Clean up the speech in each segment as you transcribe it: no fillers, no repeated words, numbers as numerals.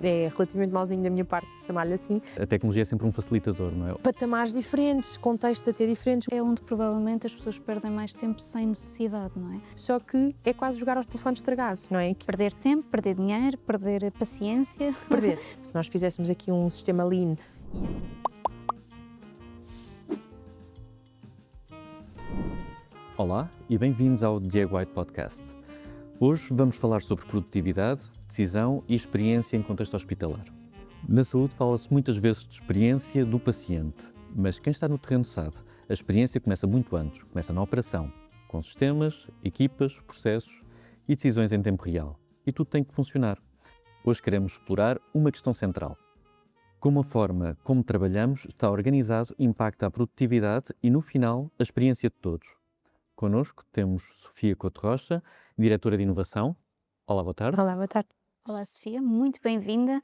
É relativamente mauzinho da minha parte chamar-lhe assim. A tecnologia é sempre um facilitador, não é? Patamares diferentes, contextos até diferentes, É onde provavelmente as pessoas perdem mais tempo sem necessidade, não é? só que é quase jogar aos telefones estragados, não é? Perder tempo, perder dinheiro, perder paciência. Perder. Se nós fizéssemos aqui um sistema lean. Olá e bem-vindos ao Diego White Podcast. Hoje vamos falar sobre produtividade, decisão e experiência em contexto hospitalar. Na saúde fala-se muitas vezes de experiência do paciente, mas quem está no terreno sabe, a experiência começa muito antes, começa na operação, com sistemas, equipas, processos e decisões em tempo real. E tudo tem que funcionar. Hoje queremos explorar uma questão central. Como a forma como trabalhamos está organizado impacta a produtividade e, no final, a experiência de todos. Connosco temos Sofia Couto Rocha, diretora de inovação. Olá, boa tarde. Olá, boa tarde. Olá, Sofia, muito bem-vinda.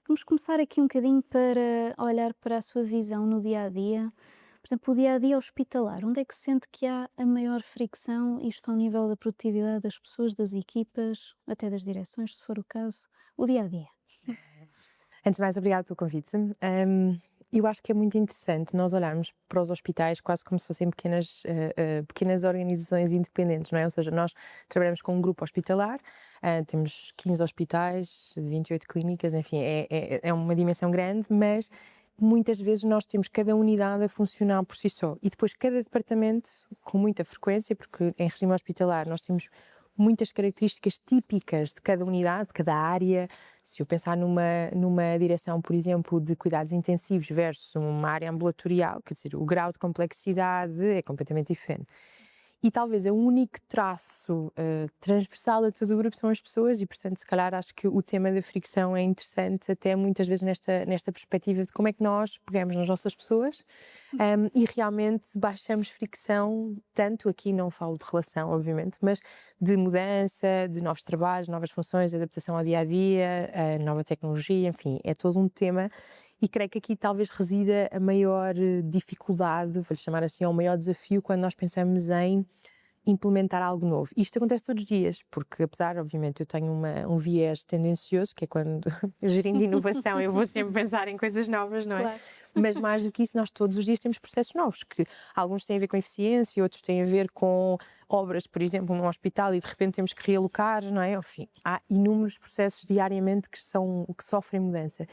Vamos começar aqui um bocadinho para olhar para a sua visão no dia-a-dia. Por exemplo, o dia-a-dia hospitalar. Onde é que sente que há a maior fricção, isto ao nível da produtividade das pessoas, das equipas, até das direções, se for o caso? O dia-a-dia. Antes de mais, obrigada pelo convite. Eu acho que é muito interessante nós olharmos para os hospitais quase como se fossem pequenas organizações independentes, não é? Ou seja, nós trabalhamos com um grupo hospitalar, temos 15 hospitais, 28 clínicas, enfim, é uma dimensão grande, mas muitas vezes nós temos cada unidade a funcionar por si só e depois cada departamento com muita frequência, porque em regime hospitalar nós temos muitas características típicas de cada unidade, de cada área. Se eu pensar numa direção, por exemplo, de cuidados intensivos versus uma área ambulatorial, quer dizer, o grau de complexidade é completamente diferente. E talvez o único traço transversal a todo o grupo são as pessoas e, portanto, se calhar acho que o tema da fricção é interessante até muitas vezes nesta perspectiva de como é que nós pegamos nas nossas pessoas e realmente baixamos fricção, tanto aqui não falo de relação, obviamente, mas de mudança, de novos trabalhos, novas funções, adaptação ao dia-a-dia, nova tecnologia, enfim, é todo um tema. E creio que aqui talvez resida a maior dificuldade, vou-lhe chamar assim, ou o maior desafio quando nós pensamos em implementar algo novo. Isto acontece todos os dias, porque apesar, obviamente, eu tenho um viés tendencioso, que é quando, gerindo inovação, eu vou sempre pensar em coisas novas, não é? Claro. Mas mais do que isso, nós todos os dias temos processos novos, que alguns têm a ver com eficiência, outros têm a ver com obras, por exemplo, num hospital e de repente temos que realocar, não é? Enfim, há inúmeros processos diariamente que sofrem mudança.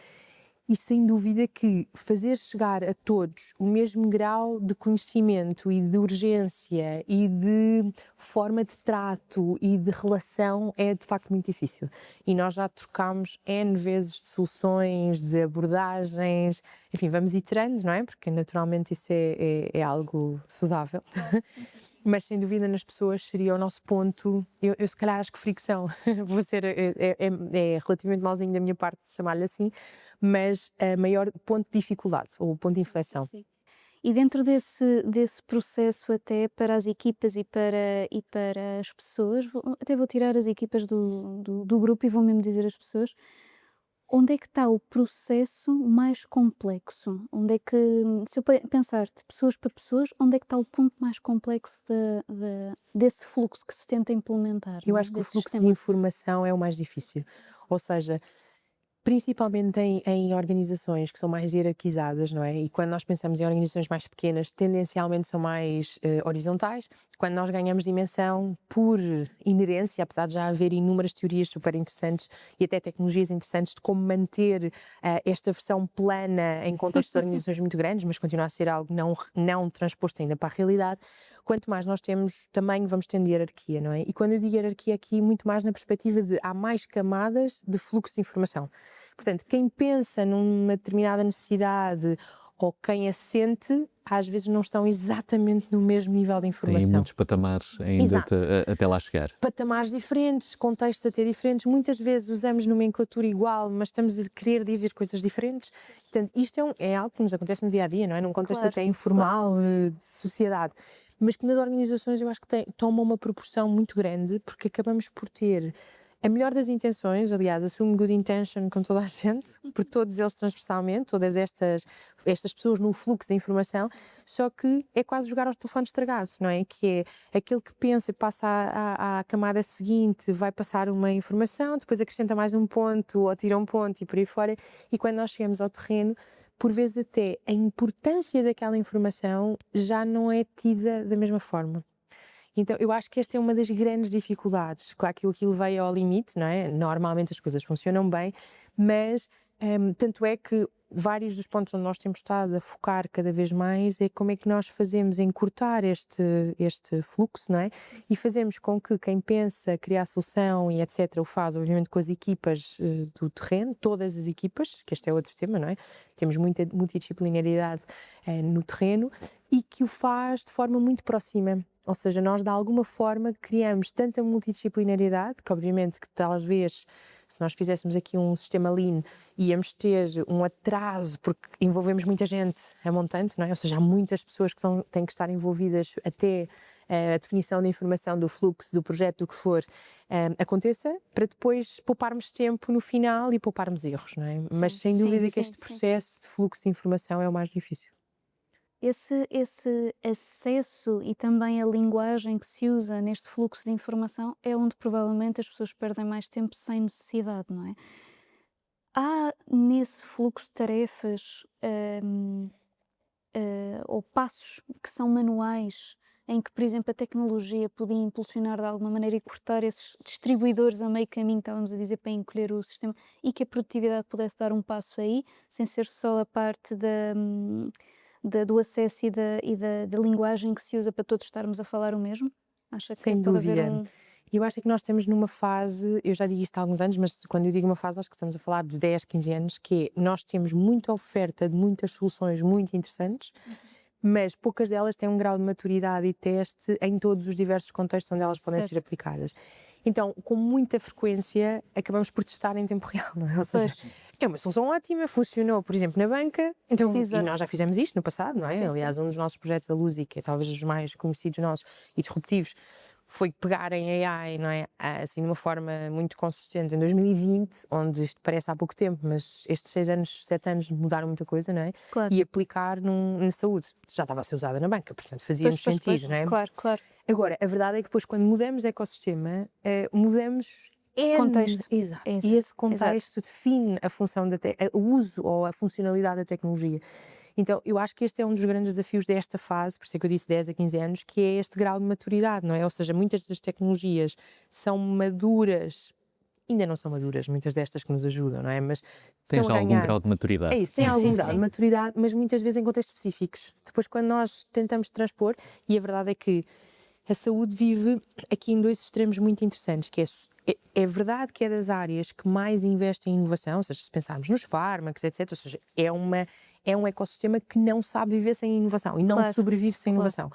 E sem dúvida que fazer chegar a todos o mesmo grau de conhecimento e de urgência e de forma de trato e de relação é de facto muito difícil. E nós já trocámos N vezes de soluções, de abordagens, enfim, vamos iterando, não é? Porque naturalmente isso é algo saudável. Mas sem dúvida nas pessoas seria o nosso ponto, eu se calhar acho que fricção, vou ser, é relativamente mauzinho da minha parte chamar-lhe assim, mas a maior ponto de dificuldade, ou ponto de inflexão. Sim. E dentro desse processo até para as equipas e para as pessoas, até vou tirar as equipas do grupo e vou mesmo dizer as pessoas, onde é que está o processo mais complexo? Onde é que, se eu pensar de pessoas para pessoas, onde é que está o ponto mais complexo desse fluxo que se tenta implementar? Eu não é? acho que o Desse fluxo de sistema. informação é o mais difícil, ou seja, principalmente em organizações que são mais hierarquizadas, não é? E quando nós pensamos em organizações mais pequenas, tendencialmente são mais horizontais. Quando nós ganhamos dimensão por inerência, apesar de já haver inúmeras teorias super interessantes e até tecnologias interessantes de como manter esta versão plana em contextos de organizações muito grandes, mas continua a ser algo não transposto ainda para a realidade. Quanto mais nós temos tamanho, vamos tendo hierarquia, não é? E quando eu digo hierarquia aqui, muito mais na perspectiva de há mais camadas de fluxo de informação. Portanto, quem pensa numa determinada necessidade ou quem a sente, às vezes não estão exatamente no mesmo nível de informação. Tem muitos patamares ainda Exato. até lá chegar. Patamares diferentes, contextos até diferentes, muitas vezes usamos nomenclatura igual, mas estamos a querer dizer coisas diferentes. Portanto, isto é algo que nos acontece no dia-a-dia, não é? Num contexto Claro, até informal, de sociedade. Mas que nas organizações eu acho que toma uma proporção muito grande, porque acabamos por ter a melhor das intenções, aliás, assume good intention com toda a gente, por todos eles transversalmente, todas estas pessoas no fluxo da informação, só que é quase jogar ao telefone estragado, não é? Que é aquele que pensa e passa à camada seguinte, vai passar uma informação, depois acrescenta mais um ponto, ou tira um ponto e por aí fora, e quando nós chegamos ao terreno, por vezes até a importância daquela informação já não é tida da mesma forma. Então, eu acho que esta é uma das grandes dificuldades. Claro que aquilo veio ao limite, não é? Normalmente as coisas funcionam bem, mas tanto é que vários dos pontos onde nós temos estado a focar cada vez mais é como é que nós fazemos encurtar este fluxo, não é? E fazemos com que quem pensa criar solução e etc. o faz, obviamente, com as equipas do terreno, todas as equipas, que este é outro tema, não é? Temos muita multidisciplinaridade no terreno e que o faz de forma muito próxima. Ou seja, nós de alguma forma criamos tanta multidisciplinaridade que obviamente que talvez se nós fizéssemos aqui um sistema Lean íamos ter um atraso porque envolvemos muita gente a montante, não é? Ou seja, há muitas pessoas que têm que estar envolvidas até a definição da informação, do fluxo, do projeto, do que for, aconteça, para depois pouparmos tempo no final e pouparmos erros, não é? Mas sem dúvida que este processo de fluxo de informação é o mais difícil. Esse acesso e também a linguagem que se usa neste fluxo de informação é onde provavelmente as pessoas perdem mais tempo sem necessidade, não é? Há nesse fluxo de tarefas, ou passos que são manuais, em que, por exemplo, a tecnologia podia impulsionar de alguma maneira e cortar esses distribuidores a meio caminho, estávamos a dizer, para encolher o sistema, e que a produtividade pudesse dar um passo aí, sem ser só a parte do acesso e da linguagem que se usa para todos estarmos a falar o mesmo? Acha que Sem pode haver dúvida. Eu acho que nós estamos numa fase, eu já digo isto há alguns anos, mas quando eu digo uma fase, acho que estamos a falar de 10, 15 anos, que é, nós temos muita oferta de muitas soluções muito interessantes, mas poucas delas têm um grau de maturidade e teste em todos os diversos contextos onde elas podem ser Certo. aplicadas. Então, com muita frequência, acabamos por testar em tempo real, não é? Ou seja, é uma solução ótima, funcionou, por exemplo, na banca, então, e Exato. nós já fizemos isto no passado, não é? Sim, Aliás, um dos nossos projetos, a Luzi, que é talvez os mais conhecidos nossos e disruptivos, foi pegarem AI, não é? Assim, de uma forma muito consistente em 2020, onde isto parece há pouco tempo, mas estes 6 anos, 7 anos mudaram muita coisa, não é? Claro. E aplicar na saúde. Já estava a ser usada na banca, portanto fazia-nos sentido, não é? Claro, claro. Agora, a verdade é que depois, quando mudamos de ecossistema, mudamos Contexto. Exato. Exato, E esse contexto define a função o uso ou a funcionalidade da tecnologia. Então, eu acho que este é um dos grandes desafios desta fase, por isso é que eu disse 10 a 15 anos, que é este grau de maturidade, não é? Ou seja, muitas das tecnologias são maduras, ainda não são maduras, muitas destas que nos ajudam, não é? Mas Tem estão já a algum ganhar. grau de maturidade. É isso, tem Sim, algum sim, grau de sim. maturidade, mas muitas vezes em contextos específicos. Depois, quando nós tentamos transpor, e a verdade é que a saúde vive aqui em dois extremos muito interessantes, que é verdade que é das áreas que mais investem em inovação, ou seja, se pensarmos nos fármacos, etc., ou seja, é um ecossistema que não sabe viver sem inovação e não Claro, sobrevive sem inovação.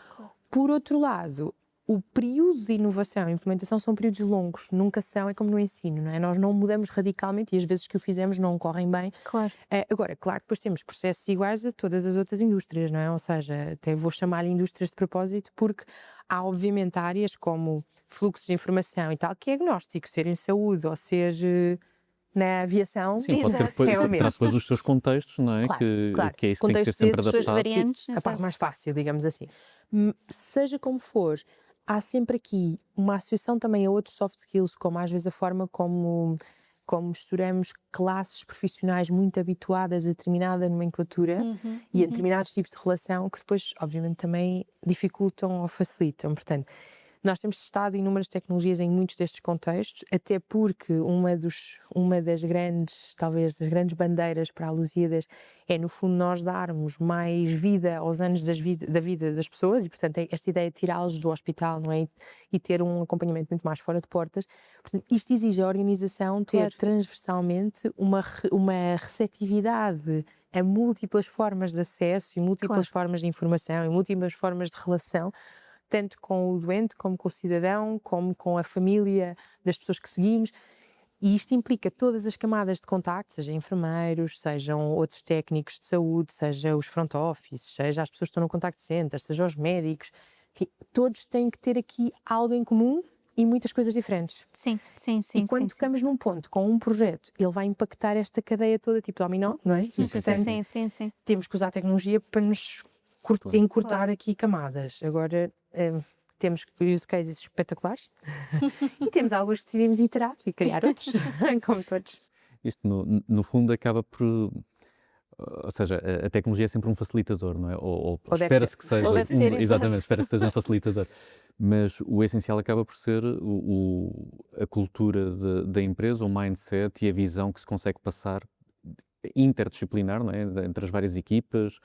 Por outro lado, o período de inovação e implementação são períodos longos, nunca são, é como no ensino, não é? Nós não mudamos radicalmente e as vezes que o fizemos não correm bem. Claro. Agora, claro, depois temos processos iguais a todas as outras indústrias, não é? Ou seja, até vou chamar-lhe indústrias de propósito porque há obviamente áreas como fluxos de informação e tal, que é agnóstico, ser em saúde ou ser na aviação, Sim, pode ter Exato. depois, é o terá mesmo. depois os seus contextos, não é? Claro, claro. Que é isso que tem que ser Contextos sempre desses, adaptado. variantes. a parte Exato. mais fácil, digamos assim. Seja como for, há sempre aqui uma associação também a outros soft skills, como às vezes a forma como misturamos classes profissionais muito habituadas a determinada nomenclatura e a determinados tipos de relação que depois, obviamente, também dificultam ou facilitam. Portanto, nós temos testado inúmeras tecnologias em muitos destes contextos, até porque uma das grandes, talvez das grandes bandeiras para a Lusíadas é, no fundo, nós darmos mais vida aos anos da vida das pessoas e, portanto, é esta ideia de tirá-los do hospital, não é? E ter um acompanhamento muito mais fora de portas. Portanto, isto exige a organização ter Claro. transversalmente uma receptividade a múltiplas formas de acesso e múltiplas formas de informação e múltiplas formas de relação, tanto com o doente, como com o cidadão, como com a família das pessoas que seguimos. E isto implica todas as camadas de contacto, seja enfermeiros, sejam outros técnicos de saúde, seja os front office, seja as pessoas que estão no contact center, seja os médicos, que todos têm que ter aqui algo em comum e muitas coisas diferentes. Sim. E quando tocamos num ponto com um projeto, ele vai impactar esta cadeia toda, tipo dominó, não é? E, portanto, Sim. temos que usar a tecnologia para nos encurtar Claro. aqui camadas. Agora, temos use cases espetaculares e temos alguns que decidimos iterar e criar outros, como todos. Isto, no fundo, acaba por. Ou seja, a tecnologia é sempre um facilitador, não é? Ou Ou deve espera-se ser. que seja. Ou deve ser, Exatamente, exato. espera-se que seja um facilitador. Mas o essencial acaba por ser a cultura da empresa, o mindset e a visão que se consegue passar interdisciplinar, não é? Entre as várias equipas,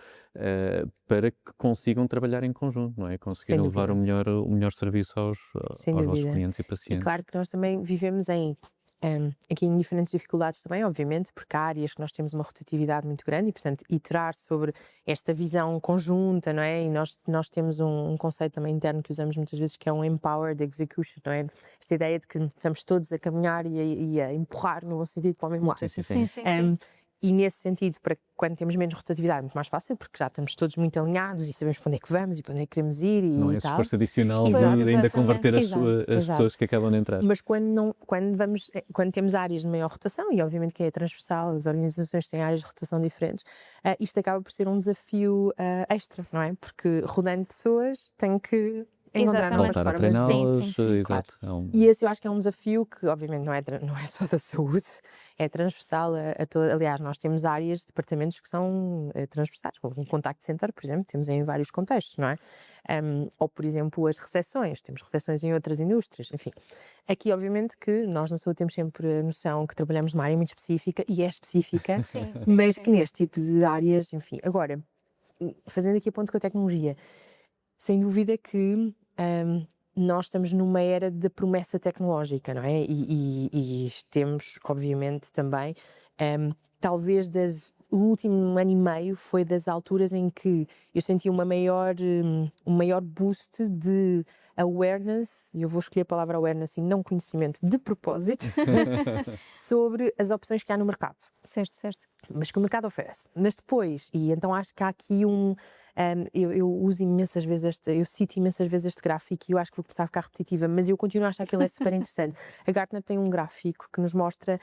para que consigam trabalhar em conjunto, não é? Conseguirem levar dúvida. o melhor serviço aos Sem vossos dúvida. clientes e E pacientes. claro que nós também vivemos aqui em diferentes dificuldades também, obviamente, porque há áreas que nós temos uma rotatividade muito grande e, portanto, iterar sobre esta visão conjunta, não é? E nós temos um conceito também interno que usamos muitas vezes que é um empowered execution, não é? Esta ideia de que estamos todos a caminhar e a empurrar no bom sentido para o mesmo lado. Sim. E nesse sentido, para quando temos menos rotatividade, é muito mais fácil, porque já estamos todos muito alinhados e sabemos para onde é que vamos e para onde é que queremos ir Não é e esse tal. esforço adicional de Exato. ainda Exatamente. converter as Exato. pessoas que acabam de entrar. Mas quando temos áreas de maior rotação, e obviamente que é transversal, as organizações têm áreas de rotação diferentes, isto acaba por ser um desafio extra, não é? Porque rodando pessoas tem que encontrar novas Voltar a formas de... treiná-las, Sim, exato. E esse eu acho que é um desafio que, obviamente, não é só da saúde, é transversal a toda. Aliás, nós temos áreas, departamentos que são transversais, como um contact center, por exemplo, temos em vários contextos, não é? Ou, por exemplo, as recepções, temos recepções em outras indústrias, enfim. Aqui, obviamente, que nós na saúde temos sempre a noção que trabalhamos numa área muito específica, e é específica, mas que neste tipo de áreas, enfim. Agora, fazendo aqui a ponto com a tecnologia, sem dúvida que nós estamos numa era de promessa tecnológica, não é? E temos, obviamente, também, talvez o último ano e meio foi das alturas em que eu senti um maior boost de awareness, e eu vou escolher a palavra awareness e não conhecimento, de propósito, sobre as opções que há no mercado. Certo. Mas que o mercado oferece. Mas depois, e então acho que há aqui eu uso imensas vezes eu cito imensas vezes este gráfico e eu acho que vou começar a ficar repetitiva, mas eu continuo a achar que ele é super interessante. A Gartner tem um gráfico que nos mostra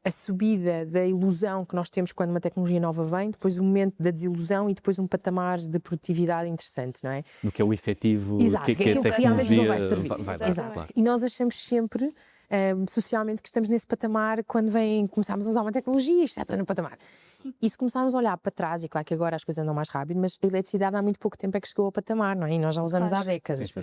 a subida da ilusão que nós temos quando uma tecnologia nova vem, depois o momento da desilusão e depois um patamar de produtividade interessante, não é? No que é o efetivo, Exato, que aquilo a que realmente não tecnologia vai servir. vai dar, Exato. claro. E nós achamos sempre, socialmente, que estamos nesse patamar quando começámos a usar uma tecnologia, isto já está no patamar. E se começarmos a olhar para trás, e claro que agora as coisas andam mais rápido, mas a eletricidade há muito pouco tempo é que chegou ao patamar, não é? E nós já usamos há décadas. Sim.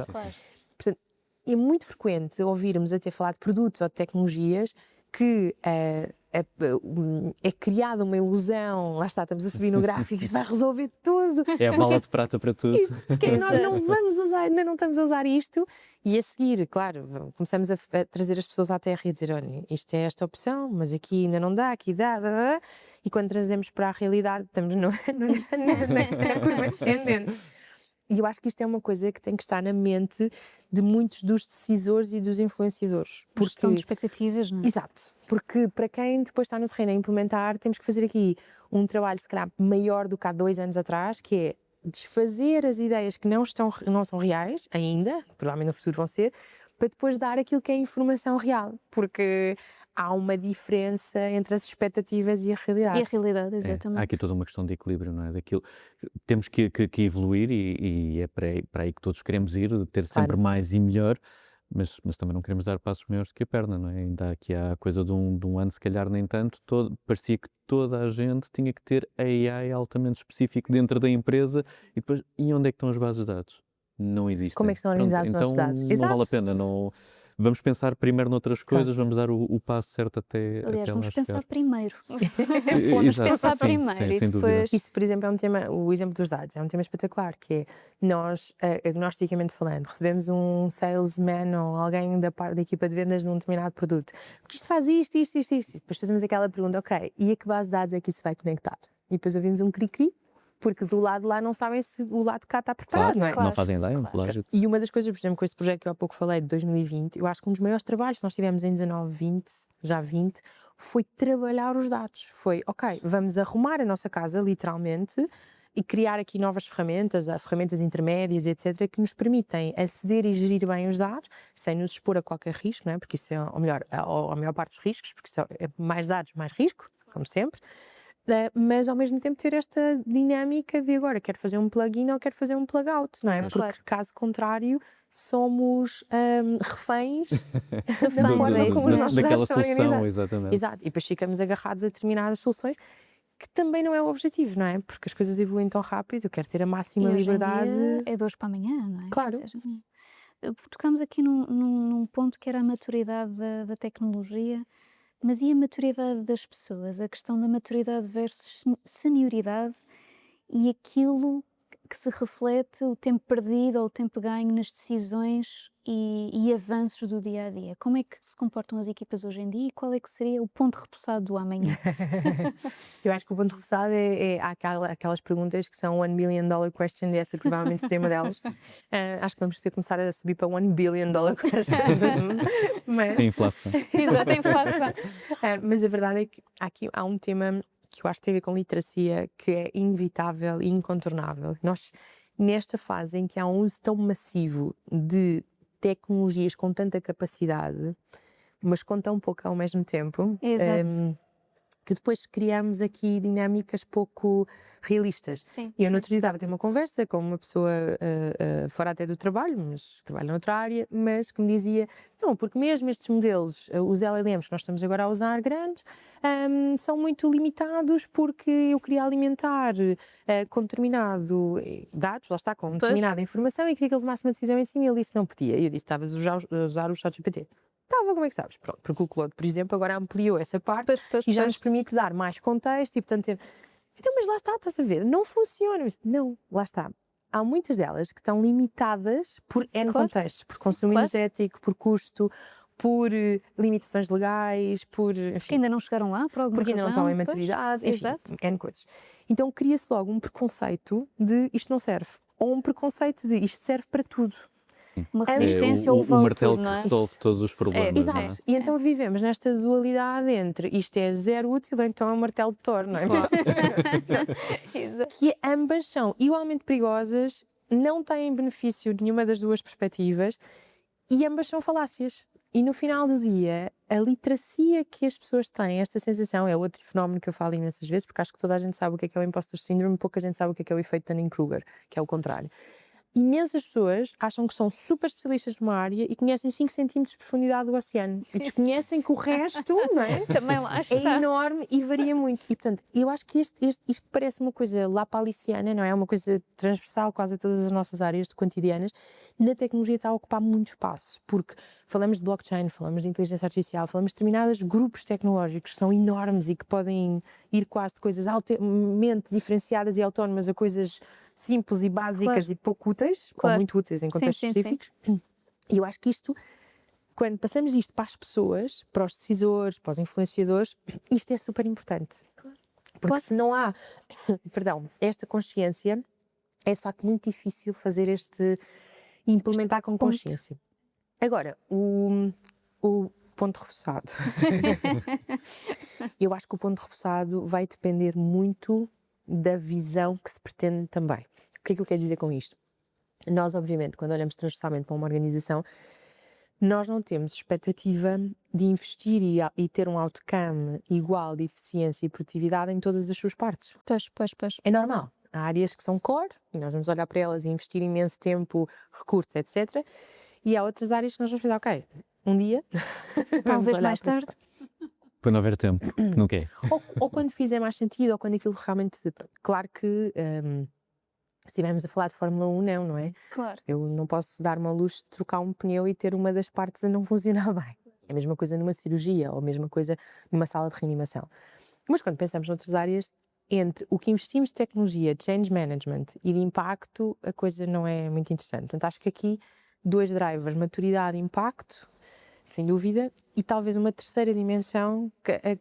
Portanto, é muito frequente ouvirmos até falar de produtos ou de tecnologias que é criada uma ilusão, lá está, estamos a subir no gráfico, isto vai resolver tudo. É a bala de prata para tudo. Isso, porque nós não vamos usar, ainda não estamos a usar isto, e a seguir, claro, começamos a trazer as pessoas à terra e a dizer, olha, isto é esta opção, mas aqui ainda não dá, aqui dá, e quando trazemos para a realidade, estamos na curva descendente. E eu acho que isto é uma coisa que tem que estar na mente de muitos dos decisores e dos influenciadores. Gestão de expectativas, não é? Exato, porque para quem depois está no terreno a implementar, temos que fazer aqui um trabalho, se calhar, maior do que há 2 anos atrás, que é desfazer as ideias que não são reais ainda, provavelmente no futuro vão ser, para depois dar aquilo que é informação real, porque há uma diferença entre as expectativas e a realidade. E a realidade, exatamente. Há aqui toda uma questão de equilíbrio, não é? Daquilo, temos que evoluir e é para aí que todos queremos ir, de ter sempre mais e melhor, mas também não queremos dar passos maiores do que a perna, não é? Ainda aqui há a coisa de um ano, se calhar nem tanto, parecia que toda a gente tinha que ter AI altamente específico dentro da empresa e onde é que estão as bases de dados? Não existem. Como é que estão organizados os nossos dados? Então não vale a pena, não... Vamos pensar primeiro noutras coisas, vamos dar o passo certo até Aliás, lá vamos chegar. pensar primeiro. Vamos Vamos pensar primeiro e sem dúvida. depois... Isso, por exemplo, é um tema, o exemplo dos dados, é um tema espetacular, que é nós, agnosticamente falando, recebemos um salesman ou alguém da equipa de vendas de um determinado produto, porque isto faz isto, e depois fazemos aquela pergunta, ok, e a que base de dados é que isso vai conectar? E depois ouvimos um cri-cri, porque do lado de lá não sabem se o lado de cá está preparado, Claro, não é? não fazem ideia, lógico. E uma das coisas, por exemplo, com este projeto que eu há pouco falei, de 2020, eu acho que um dos maiores trabalhos que nós tivemos em 19, 20, já 20, foi trabalhar os dados. Foi, ok, vamos arrumar a nossa casa, literalmente, e criar aqui novas ferramentas, ferramentas intermédias, etc., que nos permitem aceder e gerir bem os dados, sem nos expor a qualquer risco, não é? Porque isso é, ou melhor, a maior parte dos riscos, porque isso é mais dados, mais risco, como sempre. Mas ao mesmo tempo ter esta dinâmica de agora quero fazer um plug-in ou quero fazer um plug-out, não é? Porque Claro. caso contrário somos reféns da Reféns, forma é isso como os mesmo. nossos daquela dados estão solução, organizados. exatamente. Exato, e depois ficamos agarrados a determinadas soluções que também não é o objetivo, não é? Porque as coisas evoluem tão rápido, eu quero ter a E máxima hoje em liberdade. dia é de hoje para amanhã, não é? Quer Claro. dizer, tocámos aqui num ponto que era a maturidade da tecnologia, mas e a maturidade das pessoas? A questão da maturidade versus senioridade e aquilo que se reflete o tempo perdido ou o tempo ganho nas decisões e avanços do dia a dia. Como é que se comportam as equipas hoje em dia e qual é que seria o ponto repousado do amanhã? Eu acho que o ponto reforçado há aquelas perguntas que são $1 million question, e essa provavelmente seria uma delas. Acho que vamos ter que começar a subir para $1 billion question. Mas, A inflação. Exato, a inflação. mas a verdade é que há um tema que eu acho que tem a ver com literacia que é inevitável e incontornável. Nós, nesta fase em que há um uso tão massivo de tecnologias com tanta capacidade, mas com tão pouco ao mesmo tempo, Exato. que depois criamos aqui dinâmicas pouco realistas. Sim, E eu no sim. outro dia estava a ter uma conversa com uma pessoa fora até do trabalho, mas trabalha noutra área, mas que me dizia, não, porque mesmo estes modelos, os LLMs que nós estamos agora a usar grandes, são muito limitados porque eu queria alimentar com determinado dados, lá está, com determinada informação e queria que ele tomasse uma decisão em cima e ele disse que não podia. E eu disse, estavas a usar o ChatGPT. Estava, como é que sabes? Pronto, porque o Claude, por exemplo, agora ampliou essa parte e já nos permite dar mais contexto e, portanto, ter... Então, mas lá está, estás a ver? Não funciona. Não, lá está. Há muitas delas que estão limitadas por N Claro. contextos, por Sim, consumo claro. energético, por custo, por limitações legais, por, Que enfim, ainda não chegaram lá, por alguma porque ainda não razão. estão em Pois, maturidade, enfim, exato. N coisas. Então cria-se logo um preconceito de isto não serve, ou um preconceito de isto serve para tudo. Uma É resistência o ou vale martelo tudo, não que é? resolve todos os problemas, não é? Exato. E então vivemos nesta dualidade entre isto é zero útil ou então é um martelo de Thor, não é? Claro. Exato. Que ambas são igualmente perigosas, não têm benefício de nenhuma das duas perspectivas e ambas são falácias. E no final do dia, a literacia que as pessoas têm, esta sensação, é outro fenómeno que eu falo imensas vezes, porque acho que toda a gente sabe o que é o imposter syndrome, pouca gente sabe o que é o efeito Dunning-Kruger, que é o contrário. Imensas pessoas acham que são super especialistas numa área e conhecem 5 centímetros de profundidade do oceano e desconhecem que o resto, não é? Também lá É está. enorme e varia muito. E, portanto, eu acho que isto parece uma coisa lapaliciana, não é? Uma coisa transversal quase a todas as nossas áreas cotidianas. Na tecnologia está a ocupar muito espaço, porque falamos de blockchain, falamos de inteligência artificial, falamos de determinados grupos tecnológicos que são enormes e que podem ir quase de coisas altamente diferenciadas e autónomas a coisas simples e básicas Claro. e pouco úteis, Claro. ou muito úteis em contextos Sim, sim, sim. específicos. E eu acho que isto, quando passamos isto para as pessoas, para os decisores, para os influenciadores, isto é super importante. Porque Claro. se não há, perdão, esta consciência, é de facto muito difícil fazer implementar com ponto. consciência. Agora, o ponto repousado. Eu acho que o ponto repousado vai depender muito da visão que se pretende também. O que é que eu quero dizer com isto? Nós, obviamente, quando olhamos transversalmente para uma organização, nós não temos expectativa de investir e ter um outcome igual de eficiência e produtividade em todas as suas partes. Pois. É normal. Há áreas que são core, e nós vamos olhar para elas e investir imenso tempo, recursos, etc. E há outras áreas que nós vamos pensar, ok, um dia... vamos Talvez olhar mais para esse tarde. Quando houver tempo, que não quer. ou quando fizer mais sentido, ou quando aquilo realmente... Claro que, se estivermos a falar de Fórmula 1, não é? Claro. Eu não posso dar-me ao luxo de trocar um pneu e ter uma das partes a não funcionar bem. É a mesma coisa numa cirurgia, ou a mesma coisa numa sala de reanimação. Mas quando pensamos noutras áreas, entre o que investimos de tecnologia, de change management e de impacto, a coisa não é muito interessante. Portanto, acho que aqui 2 drivers, maturidade e impacto, sem dúvida, e talvez uma terceira dimensão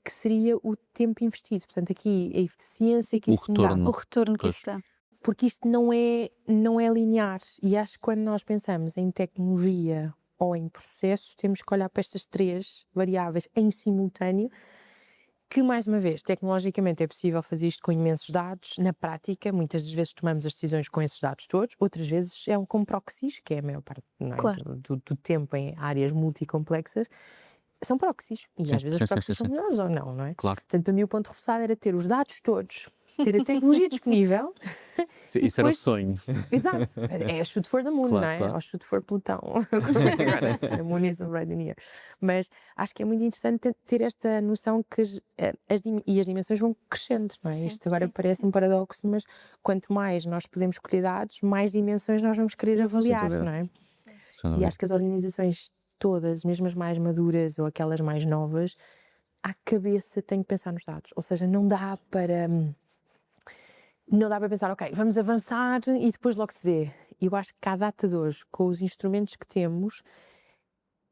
que seria o tempo investido. Portanto, aqui a eficiência que O isso me dá. retorno. O retorno que Pois. isso dá. Porque isto não é linear. E acho que quando nós pensamos em tecnologia ou em processo, temos que olhar para estas 3 variáveis em simultâneo que, mais uma vez, tecnologicamente é possível fazer isto com imensos dados. Na prática, muitas das vezes tomamos as decisões com esses dados todos, outras vezes é com proxies, que é a maior parte, não é, Claro. do tempo em áreas multicomplexas, são proxies. E Sim, às vezes sim, os sim, proxies sim, são sim. melhores ou não é? Claro. Portanto, para mim o ponto de repousado era ter os dados todos, ter a tecnologia disponível. Isso, E isso era o depois- sonho. Exato, é shoot for the moon, Claro, não é? claro. Ou shoot for Plutão, como é que agora, the moon is right in here. Mas acho que é muito interessante ter esta noção que as dimensões vão crescendo, não é? Sim, Isto agora sim, parece sim. um paradoxo, mas quanto mais nós podemos escolher dados, mais dimensões nós vamos querer avaliar, dúvida. não é? Sem E dúvida. acho que as organizações todas, mesmo as mais maduras ou aquelas mais novas, à cabeça têm que pensar nos dados. Ou seja, não dá para pensar, ok, vamos avançar e depois logo se vê. Eu acho que à data de hoje, com os instrumentos que temos,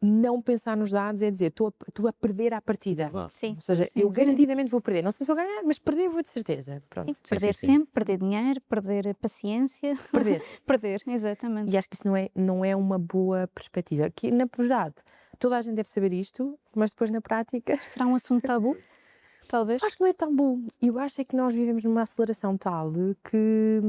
não pensar nos dados é dizer, estou a perder à partida. Claro. Sim. Ou seja, sim, eu sim, garantidamente vou perder. Não sei se vou ganhar, mas perder vou de certeza. Pronto, sim. Perder sim. tempo, perder dinheiro, perder paciência. perder. Perder, exatamente. E acho que isso não é uma boa perspectiva. Que, na verdade, toda a gente deve saber isto, mas depois na prática... Será um assunto tabu? Talvez. Acho que não é tão bom. Eu acho é que nós vivemos numa aceleração tal que...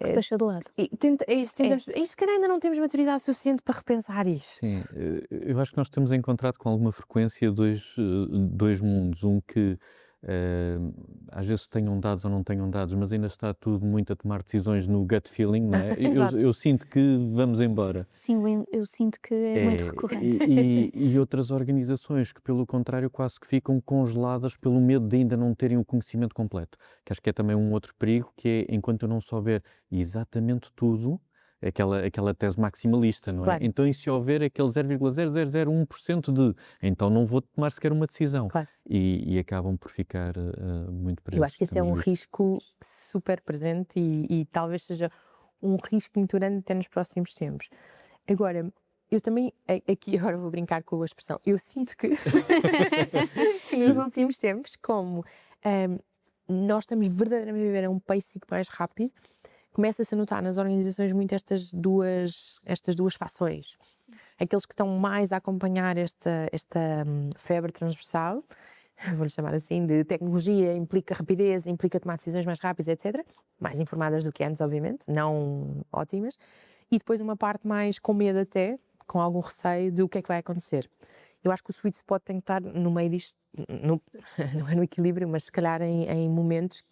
Que se deixa de lado. Se calhar ainda não temos maturidade suficiente para repensar isto. Sim, eu acho que nós temos encontrado com alguma frequência dois mundos. Um que às vezes tenham dados ou não tenham dados, mas ainda está tudo muito a tomar decisões no gut feeling, não é? Exato. Eu sinto que vamos embora. Sim, eu sinto que é muito recorrente. E outras organizações que, pelo contrário, quase que ficam congeladas pelo medo de ainda não terem o conhecimento completo. Que acho que é também um outro perigo, que é, enquanto eu não souber exatamente tudo, aquela tese maximalista, não é? Claro. Então, e se houver aquele 0,0001% de, então não vou tomar sequer uma decisão. Claro. E acabam por ficar muito presos. Eu acho que esse é temos um visto. risco super presente e talvez seja um risco muito grande até nos próximos tempos. Agora, eu também, aqui agora vou brincar com a expressão, eu sinto que nos últimos tempos, como nós estamos verdadeiramente a viver a um pacing mais rápido, começa-se a notar nas organizações muito estas duas fações. Sim. Aqueles que estão mais a acompanhar esta febre transversal, vou-lhe chamar assim, de tecnologia, implica rapidez, implica tomar decisões mais rápidas, etc. Mais informadas do que antes, obviamente, não ótimas. E depois uma parte mais com medo até, com algum receio do que é que vai acontecer. Eu acho que o sweet spot tem que estar no meio disto, não é no equilíbrio, mas se calhar em momentos.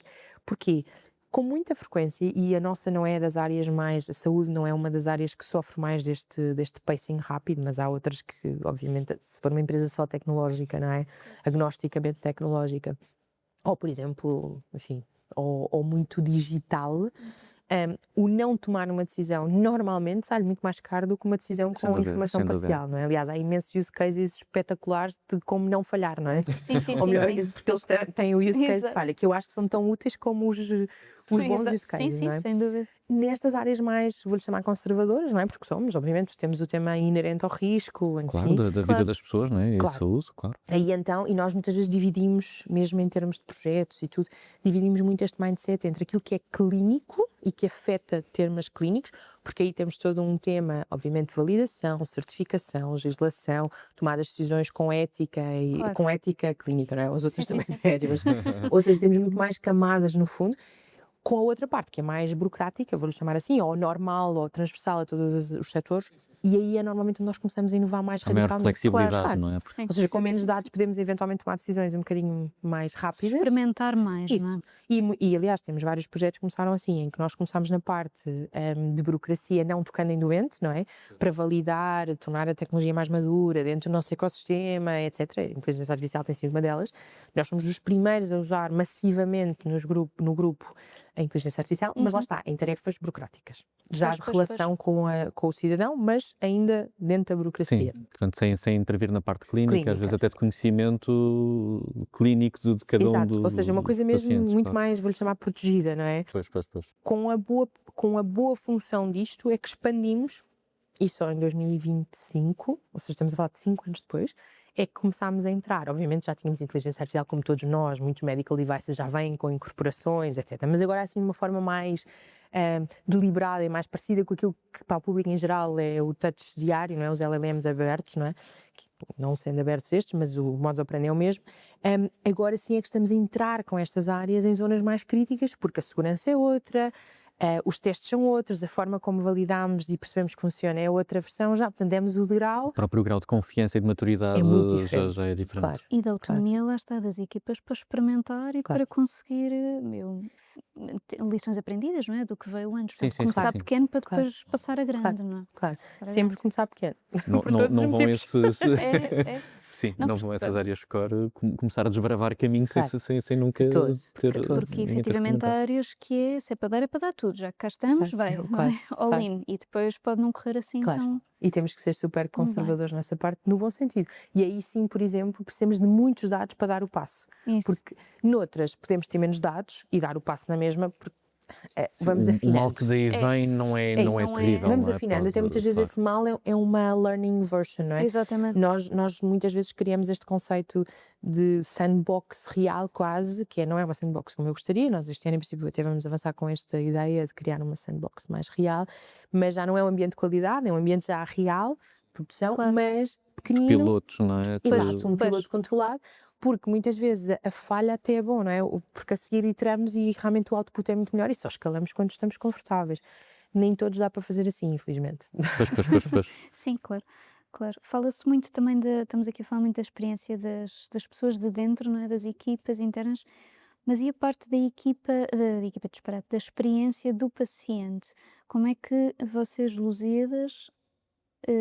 Porquê? Com muita frequência, e a nossa não é das áreas mais, a saúde não é uma das áreas que sofre mais deste pacing rápido, mas há outras que, obviamente, se for uma empresa só tecnológica, não é? Agnosticamente tecnológica, ou por exemplo, enfim, ou muito digital, o não tomar uma decisão normalmente sai muito mais caro do que uma decisão Sem com dúvida, informação sem dúvida. parcial, não é? Aliás, há imensos use cases espetaculares de como não falhar, não é? Sim, sim, Ou sim, melhor, sim. porque eles têm o use case de Exato. falha, que eu acho que são tão úteis como os bons Exato. use cases, Sim, não é? sim, sem dúvida. Nestas áreas mais, vou-lhe chamar conservadoras, não é? Porque somos, obviamente, temos o tema inerente ao risco, enfim. Claro, da vida Claro. das pessoas, não é? E a Claro. saúde, claro. Aí então, e nós muitas vezes dividimos, mesmo em termos de projetos e tudo, dividimos muito este mindset entre aquilo que é clínico e que afeta termos clínicos, porque aí temos todo um tema, obviamente, de validação, certificação, legislação, tomar as decisões com ética e Claro. com ética clínica, não é? Os outros Sim, também sim, têm ética, mas, ou seja, temos muito mais camadas no fundo. Com a outra parte, que é mais burocrática, vou-lhe chamar assim, ou normal, ou transversal a todos os setores, e aí é normalmente onde nós começamos a inovar mais A maior radicalmente. flexibilidade, Claro. não é? Sim, Ou seja, sim, com menos sim, dados podemos eventualmente tomar decisões um bocadinho mais rápidas. experimentar mais, Isso. não é? E aliás, temos vários projetos que começaram assim, em que nós começámos na parte de burocracia, não tocando em doentes, não é? Para validar, tornar a tecnologia mais madura dentro do nosso ecossistema, etc. A inteligência artificial tem sido uma delas. Nós somos os primeiros a usar massivamente no grupo a inteligência artificial, mas lá está, em tarefas burocráticas. Já Pois, de pois, relação com o cidadão, mas ainda dentro da burocracia. Sim, portanto, sem intervir na parte clínica, às vezes Clínica. até de conhecimento clínico de cada um Exato, dos ou seja, uma coisa dos mesmo pacientes, muito claro. mais, vou-lhe chamar, protegida, não é? Pois. Com a boa função disto é que expandimos, e só em 2025, ou seja, estamos a falar de 5 anos depois, é que começámos a entrar. Obviamente já tínhamos inteligência artificial como todos nós, muitos medical devices já vêm com incorporações, etc. Mas agora assim de uma forma mais deliberada e mais parecida com aquilo que para o público em geral é o touch diário, não é? Os LLMs abertos, não é? não sendo abertos estes, mas o modus operandi é o mesmo. Agora sim é que estamos a entrar com estas áreas em zonas mais críticas, porque a segurança é outra, os testes são outros, a forma como validamos e percebemos que funciona é outra versão já, portanto demos o grau, O próprio grau de confiança e de maturidade é muito já, diferente. já é diferente. Claro, E da autonomia, lá está, das equipas para experimentar e Claro. para conseguir lições aprendidas, não é? Do que veio antes. Sim, Portanto, sim, sim, começar sim. pequeno para Claro. depois passar a grande, não é? claro. Passar a Sempre grande. começar pequeno. Não, Por não, todos não os vão motivos. esses. É. Sim, Não, não vão essas áreas core começar a desbravar caminhos Claro. sem nunca De todo, ter. de todo. Porque ninguém ter efetivamente há experimentado. áreas que é, se é para dar tudo, já que cá estamos, Claro, vai, não claro, é? All claro. in. E depois pode não correr assim Claro. tão E temos que ser super bem. conservadores nessa parte, no bom sentido. E aí sim, por exemplo, precisamos de muitos dados para dar o passo. Isso. Porque noutras podemos ter menos dados e dar o passo na mesma, porque Sim, vamos o mal afinando. que daí vem não é, É não é isso. Não é- terrível. Vamos não é? afinando. Até muitas vezes Claro. esse mal é uma learning version, não é? Exatamente. Nós muitas vezes criamos este conceito de sandbox real quase, que não é uma sandbox como eu gostaria, nós este ano em princípio até vamos avançar com esta ideia de criar uma sandbox mais real, mas já não é um ambiente de qualidade, é um ambiente já real, de produção, Claro. mas pequenino. Pilotos, não é? Exato, um Pois. piloto controlado, porque muitas vezes a falha até é bom, não é? Porque a seguir iteramos e realmente o output é muito melhor e só escalamos quando estamos confortáveis. Nem todos dá para fazer assim, infelizmente. Pois. Sim, claro. Claro. Fala-se muito também estamos aqui a falar muito da experiência das pessoas de dentro, não é? Das equipas internas, mas e a parte da equipa, disparate, da experiência do paciente? Como é que vocês, Lusíadas,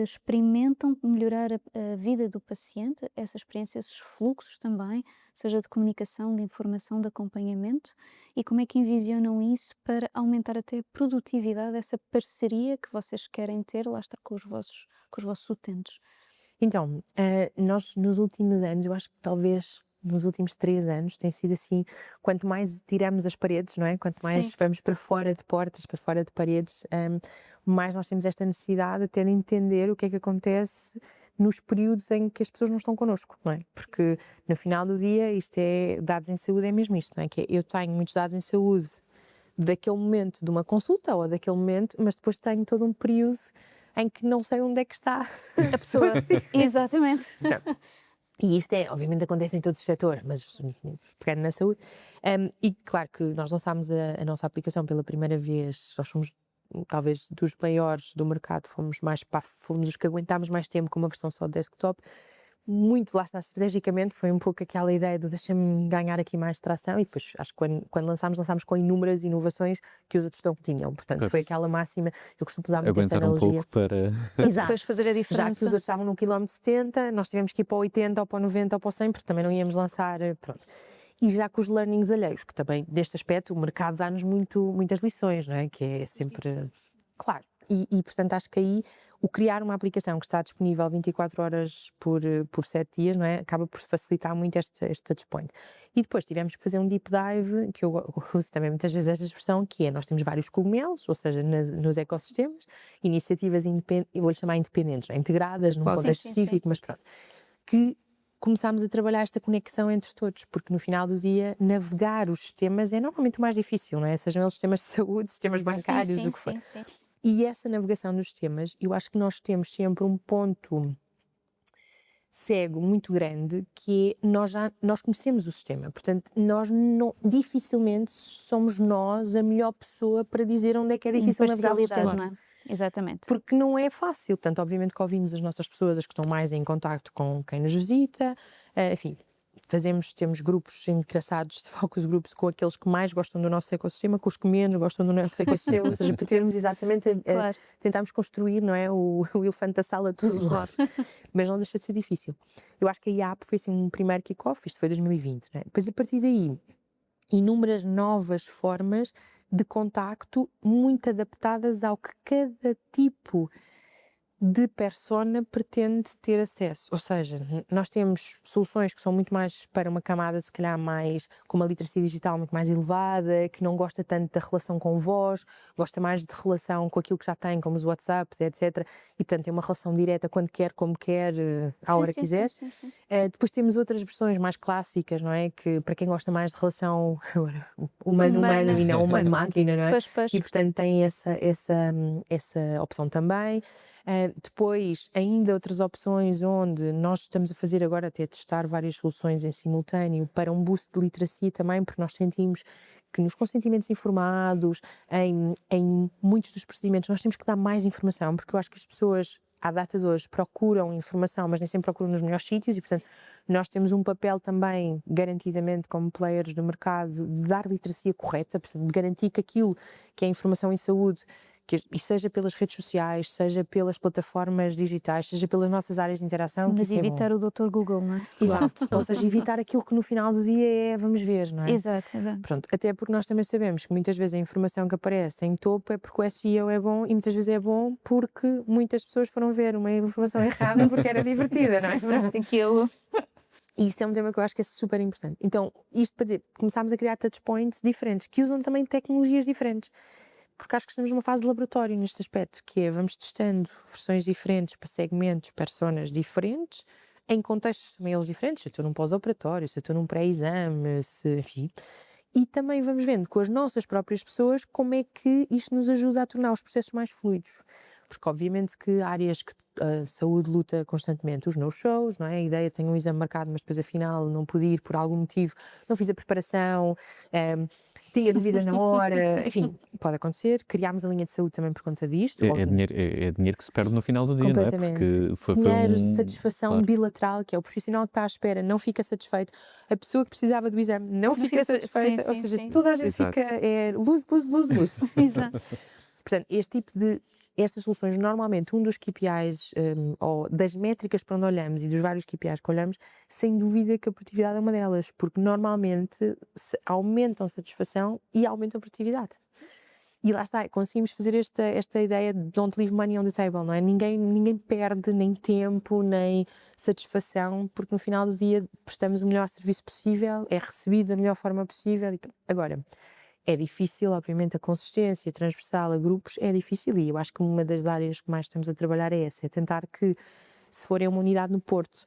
experimentam melhorar a vida do paciente, essa experiência, esses fluxos também, seja de comunicação, de informação, de acompanhamento, e como é que envisionam isso para aumentar até a produtividade dessa parceria que vocês querem ter, lá está, com os vossos utentes? Então, nós nos últimos anos, eu acho que talvez nos últimos 3 anos, tem sido assim, quanto mais tiramos as paredes, não é? Quanto mais Sim. vamos para fora de portas, para fora de paredes, mais nós temos esta necessidade até de entender o que é que acontece nos períodos em que as pessoas não estão connosco, não é? Porque no final do dia, isto é, dados em saúde é mesmo isto, não é? Que eu tenho muitos dados em saúde daquele momento de uma consulta ou daquele momento, mas depois tenho todo um período em que não sei onde é que está A pessoa. Exatamente. E isto obviamente acontece em todos os setores, mas pegando na saúde. E claro que nós lançámos a nossa aplicação pela primeira vez, nós fomos talvez dos maiores do mercado, fomos os que aguentámos mais tempo com uma versão só de desktop. Muito lá está, estrategicamente, foi um pouco aquela ideia de deixa-me ganhar aqui mais tração e depois acho que quando lançámos com inúmeras inovações que os outros não tinham, portanto Pois. foi aquela máxima, eu costumo usar muito esta Aguentar um analogia. pouco para. Exato. Depois fazer a Já que os diferença. outros estavam no quilómetro 70, nós tivemos que ir para o 80 ou para o 90 ou para o 100, porque também não íamos lançar, pronto. E já com os learnings alheios, que também, neste aspecto, o mercado dá-nos muitas lições, não é? Que é sempre... Claro. E, portanto, acho que aí o criar uma aplicação que está disponível 24 horas por 7 dias, não é? Acaba por facilitar muito este touchpoint. E depois tivemos que fazer um deep dive, que eu uso também muitas vezes esta expressão, que é, nós temos vários cogumelos, ou seja, nos ecossistemas, iniciativas independentes, eu vou-lhe chamar independentes, não é? Integradas num Claro. contexto Sim, sim, sim. específico, mas pronto. Que começámos a trabalhar esta conexão entre todos, porque no final do dia, navegar os sistemas é normalmente o mais difícil, não é? Sejam eles sistemas de saúde, sistemas bancários, o que for. Sim. E essa navegação nos sistemas, eu acho que nós temos sempre um ponto cego muito grande, que é nós conhecemos o sistema, portanto, dificilmente somos nós a melhor pessoa para dizer onde é que é difícil navegar o sistema. Imparcialidade, não é? Exatamente. Porque não é fácil, portanto, obviamente que ouvimos as nossas pessoas, as que estão mais em contacto com quem nos visita, enfim, temos grupos engraçados de focus groups com aqueles que mais gostam do nosso ecossistema, com os que menos gostam do nosso ecossistema, ou seja, para termos exatamente, Claro. tentarmos construir, não é, o elefante da sala de todos os lados, mas não deixa de ser difícil. Eu acho que a IAP foi assim um primeiro kick-off, isto foi 2020, não é? Depois a partir daí, inúmeras novas formas de contacto muito adaptadas ao que cada tipo de persona pretende ter acesso. Ou seja, nós temos soluções que são muito mais para uma camada, se calhar, mais com uma literacia digital muito mais elevada, que não gosta tanto da relação com voz, gosta mais de relação com aquilo que já tem, como os WhatsApps, etc. E, portanto, tem uma relação direta quando quer, como quer, à hora que quiser. Sim. Depois temos outras versões mais clássicas, não é? Que para quem gosta mais de relação humano-humano e não humano-máquina, não é? Pois. E, portanto, tem essa opção também. Depois, ainda outras opções onde nós estamos a fazer agora até testar várias soluções em simultâneo para um boost de literacia também, porque nós sentimos que nos consentimentos informados, em muitos dos procedimentos, nós temos que dar mais informação, porque eu acho que as pessoas, à data de hoje, procuram informação, mas nem sempre procuram nos melhores sítios e, portanto, nós temos um papel também, garantidamente, como players do mercado, de dar literacia correta, portanto, de garantir que aquilo que é informação em saúde, e seja pelas redes sociais, seja pelas plataformas digitais, seja pelas nossas áreas de interação, que Mas isso é bom. evitar o Dr. Google, não é? Exato, ou seja, evitar aquilo que no final do dia é vamos ver, não é? Exato, exato. Pronto, até porque nós também sabemos que muitas vezes a informação que aparece em topo é porque o SEO é bom e muitas vezes é bom porque muitas pessoas foram ver uma informação errada porque era divertida, não é? Aquilo. E isto é um tema que eu acho que é super importante. Então, isto para dizer, começámos a criar touchpoints diferentes, que usam também tecnologias diferentes. Porque acho que estamos numa fase de laboratório neste aspecto, que é vamos testando versões diferentes para segmentos, personas diferentes, em contextos também eles diferentes, se eu estou num pós-operatório, se eu estou num pré-exame, enfim. E também vamos vendo com as nossas próprias pessoas como é que isto nos ajuda a tornar os processos mais fluidos. Porque obviamente que áreas que a saúde luta constantemente, os no-shows, não é? A ideia, tenho um exame marcado, mas depois afinal não pude ir por algum motivo, não fiz a preparação, tinha dúvidas na hora, enfim, pode acontecer. Criámos a linha de saúde também por conta disto. É dinheiro que se perde no final do dia, não é? Completamente. Porque foi Dinheiro, um... satisfação Claro. bilateral, que é o profissional que está à espera, não fica satisfeito, a pessoa que precisava do exame não fica satisfeita, sim, ou seja, sim. toda a gente Exato. fica luz, luz, luz, luz. Exato. Portanto, estas soluções, normalmente, um dos KPIs, ou das métricas para onde olhamos e dos vários KPIs que olhamos, sem dúvida que a produtividade é uma delas, porque normalmente aumentam a satisfação e aumentam a produtividade. E lá está, conseguimos fazer esta ideia de don't leave money on the table, não é? Ninguém perde nem tempo, nem satisfação, porque no final do dia prestamos o melhor serviço possível, é recebido da melhor forma possível. Agora, é difícil, obviamente, a consistência transversal a grupos é difícil e eu acho que uma das áreas que mais estamos a trabalhar é essa, é tentar que, se forem uma unidade no Porto,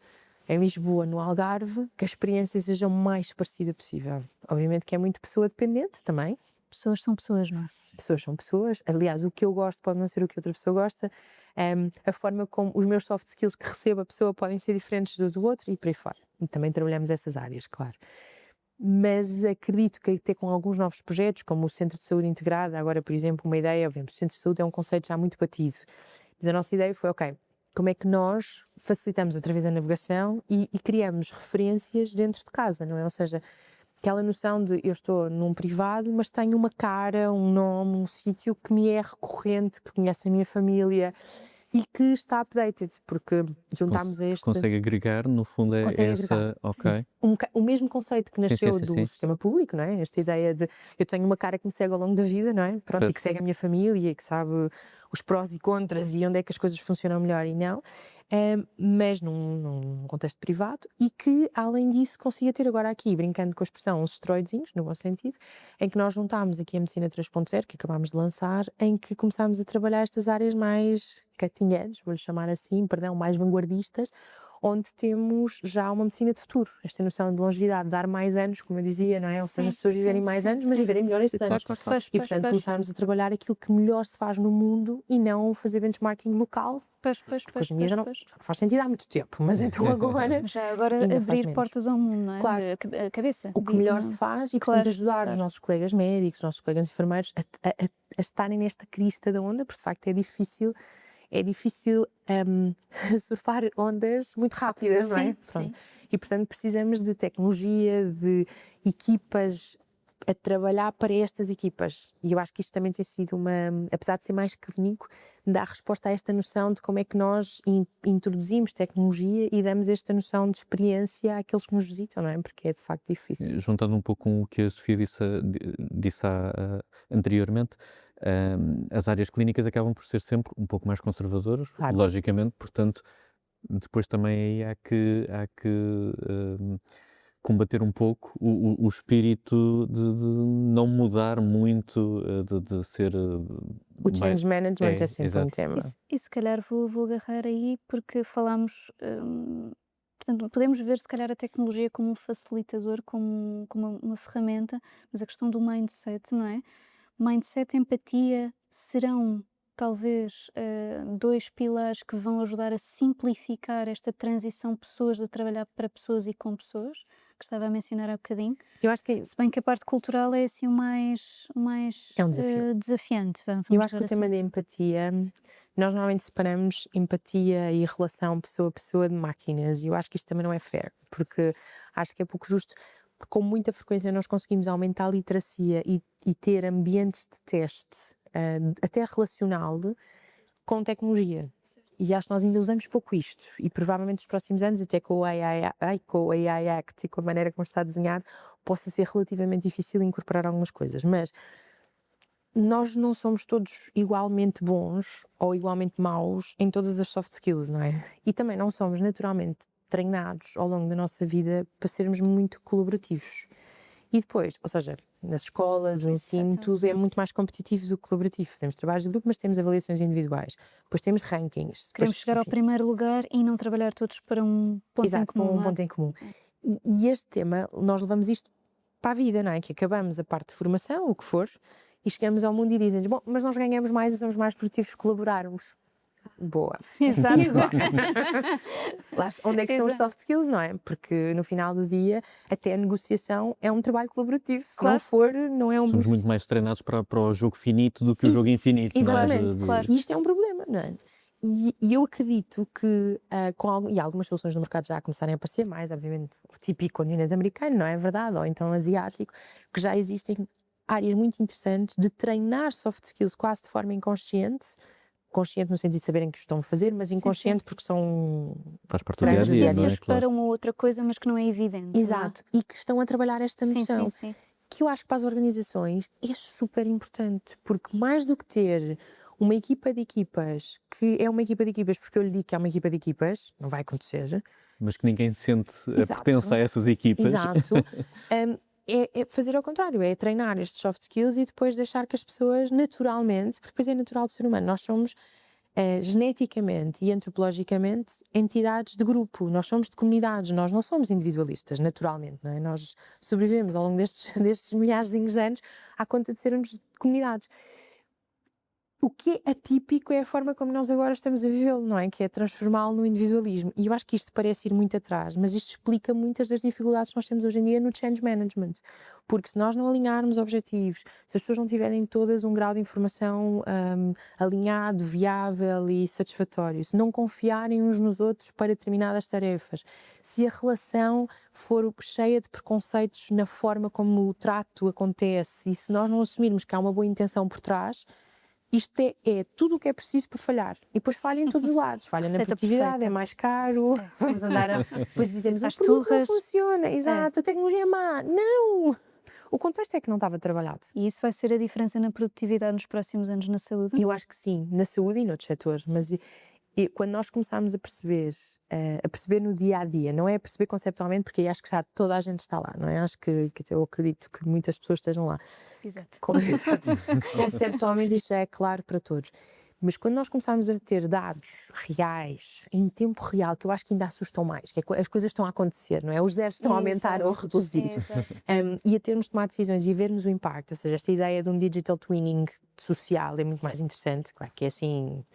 em Lisboa, no Algarve, que a experiência seja o mais parecida possível. Obviamente que é muito pessoa dependente também. Pessoas são pessoas, não é? Pessoas são pessoas. Aliás, o que eu gosto pode não ser o que outra pessoa gosta. A forma como os meus soft skills que recebo a pessoa podem ser diferentes do outro e por aí fora. E também trabalhamos essas áreas, claro. Mas acredito que até com alguns novos projetos, como o Centro de Saúde Integrada, agora, por exemplo, uma ideia, obviamente, o Centro de Saúde é um conceito já muito batido, mas a nossa ideia foi, ok, como é que nós facilitamos através da navegação e criamos referências dentro de casa, não é? Ou seja, aquela noção de eu estou num privado, mas tenho uma cara, um nome, um sítio que me é recorrente, que conhece a minha família e que está updated, porque juntámos a este... Consegue agregar, no fundo é Consegue essa... agregar, Ok. sim. O mesmo conceito que Sim, nasceu sim, sim, do sim. sistema público, não é? Esta ideia de eu tenho uma cara que me segue ao longo da vida, não é? Pronto, e que segue a minha família e que sabe os prós e contras e onde é que as coisas funcionam melhor e não, mas num contexto privado e que, além disso, consiga ter agora aqui, brincando com a expressão, uns esteroidezinhos, no bom sentido, em que nós juntámos aqui a Medicina 3.0, que acabámos de lançar, em que começámos a trabalhar estas áreas mais cutting edge, vou-lhe chamar assim, perdão, mais vanguardistas, onde temos já uma medicina de futuro, esta noção de longevidade, dar mais anos, como eu dizia, não é? Ou seja, as pessoas viverem mais anos, mas viverem melhor esses anos. E, portanto, começarmos a trabalhar aquilo que melhor se faz no mundo e não fazer benchmarking local, porque hoje em dia já não faz sentido há muito tempo, mas então agora... Já agora ainda faz abrir menos. portas ao mundo, não é? Claro. A cabeça. O que melhor se faz e, portanto, Claro, ajudar os claro. nossos colegas médicos, os nossos colegas enfermeiros a estarem nesta crista da onda, porque de facto é difícil surfar ondas muito rápidas, não é? Sim, Pronto. sim. E portanto precisamos de tecnologia, de equipas a trabalhar para estas equipas. E eu acho que isto também tem sido apesar de ser mais clínico, dá resposta a esta noção de como é que nós introduzimos tecnologia e damos esta noção de experiência àqueles que nos visitam, não é? Porque é de facto difícil. Juntando um pouco com o que a Sofia disse anteriormente, as áreas clínicas acabam por ser sempre um pouco mais conservadoras, Claro. logicamente, portanto, depois também aí há que combater um pouco o espírito de não mudar muito, de ser O change management é sempre um exato. tema. E se calhar vou agarrar aí porque falámos, portanto, podemos ver se calhar a tecnologia como um facilitador, como uma ferramenta, mas a questão do mindset, não é? Mindset, empatia serão talvez, 2 pilares que vão ajudar a simplificar esta transição pessoas de trabalhar para pessoas e com pessoas, que estava a mencionar há bocadinho. Eu acho que é isso. Se bem que a parte cultural é assim o mais É um desafio. desafiante, vamos Eu acho que dizer o tema assim. da empatia, nós normalmente separamos empatia e relação pessoa a pessoa de máquinas, e eu acho que isto também não é fair, porque acho que é pouco justo, porque com muita frequência nós conseguimos aumentar a literacia e ter ambientes de teste, até relacional, com tecnologia. E acho que nós ainda usamos pouco isto, e provavelmente nos próximos anos, até com o AI Act e com a maneira como está desenhado, possa ser relativamente difícil incorporar algumas coisas, mas nós não somos todos igualmente bons ou igualmente maus em todas as soft skills, não é? E também não somos naturalmente treinados ao longo da nossa vida para sermos muito colaborativos. E depois, ou seja, nas escolas, o ensino, Exatamente. tudo é muito mais competitivo do que colaborativo. Fazemos trabalhos de grupo, mas temos avaliações individuais. Depois temos rankings. Queremos Depois, chegar ao enfim, primeiro lugar e não trabalhar todos para um ponto em exato, para comum, um não é? ponto em comum. E este tema, nós levamos isto para a vida, não é? Que acabamos a parte de formação, o que for, e chegamos ao mundo e dizem-nos, bom, mas nós ganhamos mais e somos mais produtivos se colaborarmos. Boa. Exato. E agora? Onde é que estão os Exato. soft skills, não é? Porque no final do dia, até a negociação é um trabalho colaborativo. Se não Claro. for, não é um Somos muito mais treinados para o jogo finito do que o Isso, jogo infinito, não é? exatamente, claro. E isto é um problema, não é? E eu acredito que, e algumas soluções no mercado já a começarem a aparecer mais, obviamente, o típico continente americano, não é verdade? Ou então asiático, que já existem áreas muito interessantes de treinar soft skills quase de forma inconsciente, consciente no sentido de saberem que o estão a fazer, mas Sim, sim. inconsciente porque são Faz parte do Para dia a dia, não é? Exercícios Claro. para uma outra coisa, mas que não é evidente, não é? exato, e que estão a trabalhar esta Sim, noção. sim, sim. Que eu acho que para as organizações é super importante, porque mais do que ter uma equipa de equipas, que é uma equipa de equipas porque eu lhe digo que é uma equipa de equipas, não vai acontecer, Mas que ninguém sente a Exato. pertença a essas equipas. exato, é fazer ao contrário, é treinar estes soft skills e depois deixar que as pessoas naturalmente, porque depois é natural do ser humano, nós somos geneticamente e antropologicamente entidades de grupo, nós somos de comunidades, nós não somos individualistas, naturalmente, não é? Nós sobrevivemos ao longo destes milhares de anos à conta de sermos de comunidades. O que é atípico é a forma como nós agora estamos a vivê-lo, não é? Que é transformá-lo no individualismo. E eu acho que isto parece ir muito atrás, mas isto explica muitas das dificuldades que nós temos hoje em dia no change management. Porque se nós não alinharmos objetivos, se as pessoas não tiverem todas um grau de informação alinhado, viável e satisfatório, se não confiarem uns nos outros para determinadas tarefas, se a relação for cheia de preconceitos na forma como o trato acontece e se nós não assumirmos que há uma boa intenção por trás, isto é tudo o que é preciso para falhar. E depois falha em todos os lados. Falha na Receita produtividade, perfeita. é mais caro, vamos andar a... Depois dizemos, Às o produto não turras. funciona, exato, a tecnologia é má. Não! O contexto é que não estava trabalhado. E isso vai ser a diferença na produtividade nos próximos anos na saúde? Eu acho que sim, na saúde e noutros setores, mas quando nós começámos a perceber no dia a dia, não é a perceber conceptualmente, porque aí acho que já toda a gente está lá, não é? Acho que eu acredito que muitas pessoas estejam lá. Exato. Exato. Conceptualmente isto já é claro para todos. Mas quando nós começarmos a ter dados reais, em tempo real, que eu acho que ainda assustam mais, que as coisas estão a acontecer, não é? Os zeros estão a aumentar ou a reduzir. Exato. E a termos de tomar decisões e vermos o impacto, ou seja, esta ideia de um digital twinning social é muito mais interessante, claro que é assim,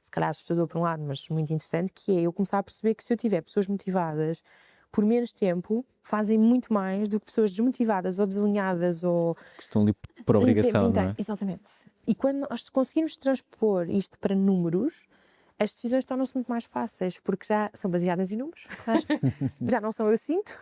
se calhar assustador por um lado, mas muito interessante, que é eu começar a perceber que se eu tiver pessoas motivadas, por menos tempo, fazem muito mais do que pessoas desmotivadas ou desalinhadas ou... Que estão ali por obrigação, não é? Exatamente. E quando nós conseguirmos transpor isto para números, as decisões tornam-se muito mais fáceis, porque já são baseadas em números. Claro. Já não são eu sinto.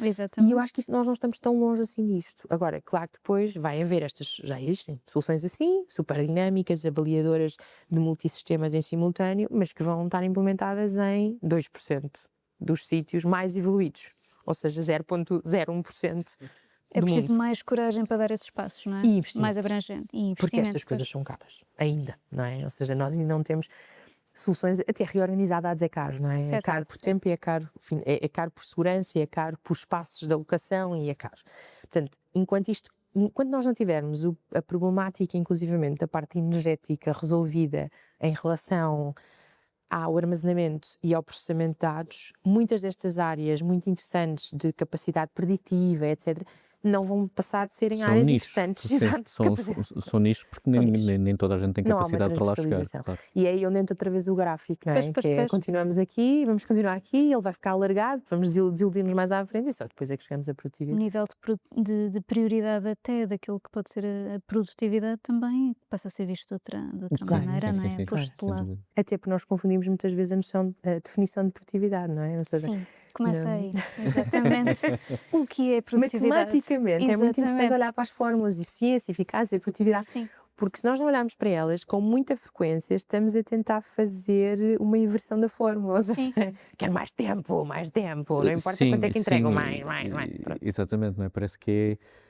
E Exatamente. eu acho que nós não estamos tão longe assim disto. Agora, claro que depois vai haver já existem soluções assim, super dinâmicas, avaliadoras de multissistemas em simultâneo, mas que vão estar implementadas em 2% dos sítios mais evoluídos. Ou seja, 0,01%. É do preciso mundo. mais coragem para dar esses passos, não é? E investimento. Mais abrangente. E Porque investimento, estas pois. coisas são caras, ainda, não é? Ou seja, nós ainda não temos soluções, até reorganizar dados é caro, não é? É Certo, caro por certo. tempo e é caro, enfim, é caro por segurança e é caro por espaços de alocação e é caro. Portanto, enquanto nós não tivermos a problemática, inclusivamente, da parte energética resolvida em relação ao armazenamento e ao processamento de dados, muitas destas áreas muito interessantes de capacidade preditiva, etc., não vão passar de serem São áreas nichos, interessantes. sim, Exato, são nichos porque São nem, nichos. nem toda a gente tem Não há uma capacidade para lá chegar, transversalização. claro. E é aí onde entra outra vez o gráfico, não é? Pois, pois, Que é, pois. continuamos aqui, vamos continuar aqui, ele vai ficar alargado, vamos desiludir-nos mais à frente e só depois é que chegamos à O produtividade. nível de prioridade até daquilo que pode ser a produtividade também passa a ser visto de outra Claro, maneira, não é? sim, Posto de sem lado. dúvida. Até porque nós confundimos muitas vezes a definição de produtividade, não é? Ou seja, Sim, começa não- aí, exatamente. O que é produtividade? matematicamente é muito interessante Exatamente. olhar para as fórmulas de eficiência, eficácia e produtividade, Sim, porque se nós não olharmos para elas com muita frequência, estamos a tentar fazer uma inversão da fórmula. Ou seja, Sim. quero mais tempo, não importa Sim, quanto é que entregam, sim, mais. Pronto. exatamente, não é? Parece que é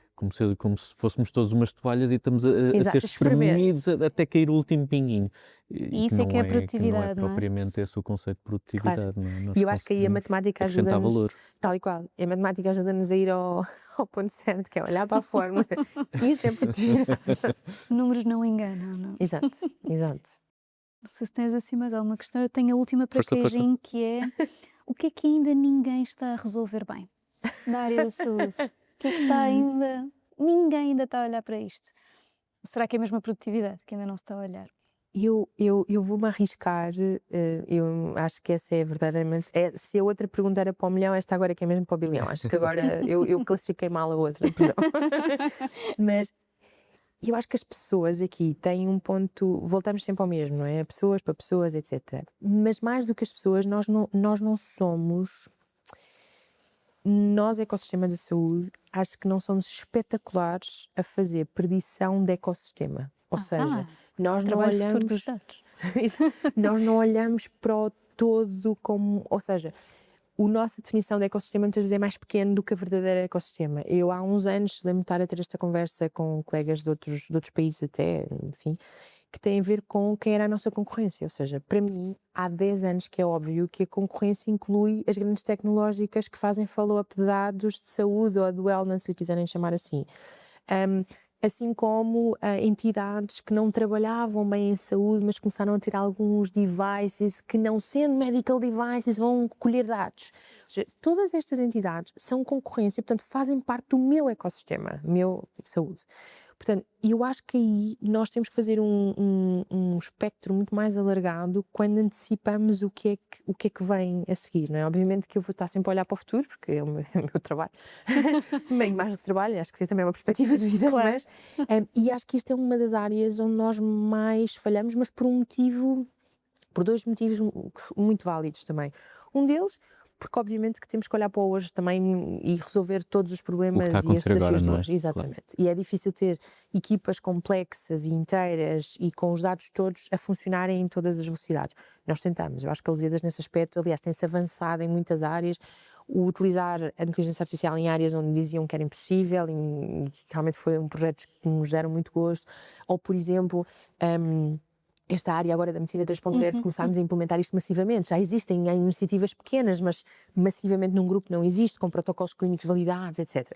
como se fôssemos todos umas toalhas e estamos a Exato, ser espremidos até cair o último pinguinho. E isso é que é que não é produtividade, não é? propriamente esse o conceito de produtividade, não é? Nós E eu acho que aí a conseguimos matemática acrescentar ajuda-nos, valor. tal e qual, a matemática ajuda-nos a ir ao ponto certo, que é olhar para a fórmula e o tempo de Números não enganam, não? Exato, exato. Não sei se tens assim mais alguma questão. Eu tenho a última para Força, força. Queijinho, que é o que é que ainda ninguém está a resolver bem na área da saúde? O que é que está ainda. Ninguém ainda está a olhar para isto. Será que é mesmo a produtividade que ainda não se está a olhar? Eu vou-me arriscar, eu acho que essa é verdadeiramente. Se a outra pergunta era para o milhão, esta agora é que é mesmo para o bilhão. Acho que agora eu classifiquei mal a outra, perdão. Mas eu acho que as pessoas aqui têm um ponto. Voltamos sempre ao mesmo, não é? Pessoas para pessoas, etc. Mas mais do que as pessoas, nós não somos. Nós, ecossistema da saúde, acho que não somos espetaculares a fazer predição de ecossistema. Ou seja, nós não Trabalho futuro dos olhamos. dados. Nós não olhamos para o todo como. Ou seja, a nossa definição de ecossistema muitas vezes é mais pequeno do que a verdadeira ecossistema. Eu, há uns anos, lembro-me de estar a ter esta conversa com colegas de outros países, até, enfim, que tem a ver com quem era a nossa concorrência. Ou seja, para mim, há 10 anos que é óbvio que a concorrência inclui as grandes tecnológicas que fazem follow-up de dados de saúde ou de wellness, se lhe quiserem chamar assim. Assim como entidades que não trabalhavam bem em saúde, mas começaram a ter alguns devices que, não sendo medical devices, vão colher dados. Ou seja, todas estas entidades são concorrência, portanto, fazem parte do meu ecossistema, meu tipo, saúde. Portanto, eu acho que aí nós temos que fazer um espectro muito mais alargado quando antecipamos o que é que vem a seguir, não é? Obviamente que eu vou estar sempre a olhar para o futuro, porque é o meu, é o meu trabalho, bem mais do que trabalho, acho que também é uma perspectiva de vida, Claro. mas e acho que isto é uma das áreas onde nós mais falhamos, mas por dois motivos muito válidos também. Um deles, porque obviamente que temos que olhar para o hoje também e resolver todos os problemas está a e os acontecer agora, desafios do não é? hoje. Exatamente. E é difícil ter equipas complexas e inteiras e com os dados todos a funcionarem em todas as velocidades. Nós tentamos, eu acho que a Lusíadas nesse aspecto, aliás, tem-se avançado em muitas áreas. O utilizar a inteligência artificial em áreas onde diziam que era impossível e que realmente foi um projeto que nos deram muito gosto. Ou, por exemplo, esta área agora da medicina 3.0, começámos a implementar isto massivamente. Já existem em iniciativas pequenas, mas massivamente num grupo não existe, com protocolos clínicos validados, etc.